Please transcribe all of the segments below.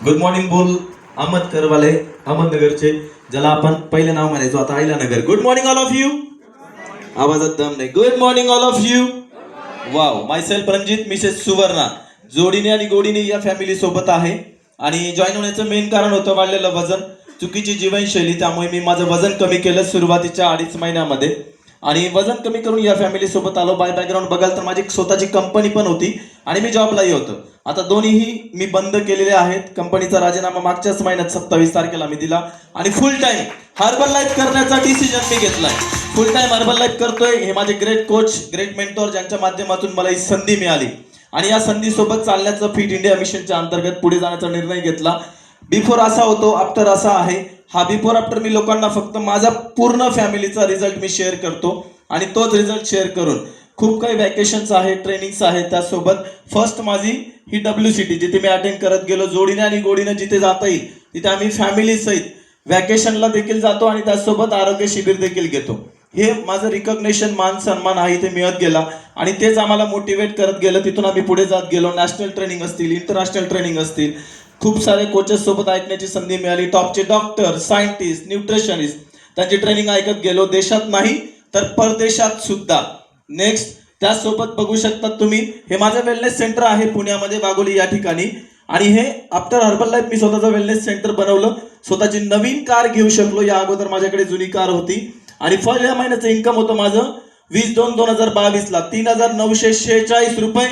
Good morning बोल अहमदकरवाले अहमदनगरचे, ज्याला आपण पहिले नाव म्हणायचो, आता आयला नगर. Good morning all of you. आवाजात दम नाही. Good morning all of you. Wow. My self Ranjit, Mrs Suvarna. जोडीने आणि गोडीने या फॅमिली सोबत आहे. आणि जॉईन होण्याचं मेन कारण होतं वाढलेलं वजन, चुकीची जीवनशैली. त्यामुळे मी माझं वजन कमी केलं सुरुवातीच्या 2.5 महिन्यामध्ये आणि वजन कमी करून या फॅमिली सोबत आलो. बाय बॅकग्राऊंड बघाल तर माझी स्वतःची कंपनी पण होती आणि मी जॉबलाही होतो. आता दोन्हीही मी बंद केलेले आहेत. कंपनीचा राजीनामा मागच्याच महिन्यात 27 तारखेला मी दिला आणि फुल टाइम हर्बल लाईफ करण्याचा डिसिजन मी घेतलाय. फुल टाइम हर्बल लाईफ करतोय. हे माझे ग्रेट कोच, ग्रेट मेंटॉर, ज्यांच्या माध्यमातून मला ही संधी मिळाली आणि या संधीसोबत चालण्याचं फिट इंडिया मिशनच्या अंतर्गत पुढे जाण्याचा निर्णय घेतला. बिफोर असा होतो, आफ्टर असा आहे. हा बिफोर आफ्टर मी लोकांना फक्त माझा पूर्ण फॅमिलीचा रिझल्ट मी शेअर करतो आणि तोच रिझल्ट शेअर करून खूप काही वॅकेशन्स आहेत, ट्रेनिंग्स आहेत. त्यासोबत फर्स्ट माझी ही WCT जिथे मी अटेंड करत गेलो. जोडीने आणि गोडीने जिथे जाता येईल तिथे आम्ही फॅमिली सहित वॅकेशनला देखील जातो आणि त्यासोबत आरोग्य शिबिर देखील घेतो. हे माझं रिकॉग्निशन, मान सन्मान आहे ते मिळत गेला आणि तेच आम्हाला मोटिवेट करत गेलं. तिथून आम्ही पुढे जात गेलो. नॅशनल ट्रेनिंग असतील, इंटरनॅशनल ट्रेनिंग असतील, खूप सारे कोचेस सोबत ऐकण्याची संधी मिळाली. टॉपचे डॉक्टर, सायंटिस्ट, न्यूट्रिशनिस्ट, त्यांची ट्रेनिंग ऐकत गेलो. देशात नाही तर परदेशात सुद्धा. नेक्स्ट त्यासोबत बघू शकता तुम्ही, हे माझं वेलनेस सेंटर आहे पुण्यामध्ये, वाघोली या ठिकाणी. आणि हे आफ्टर हर्बल लाईफ मी स्वतःचं वेलनेस सेंटर बनवलं. स्वतःची नवीन कार घेऊ शकलो. या अगोदर माझ्याकडे जुनी कार होती आणि पहिल्या महिन्याचं इन्कम होतं माझं 20/2/2022 ला 3,946 रुपये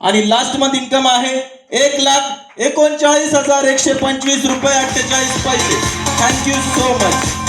आणि लास्ट मंथ इन्कम आहे 1,39,125 रुपये 48 पैसे. Thank you so much.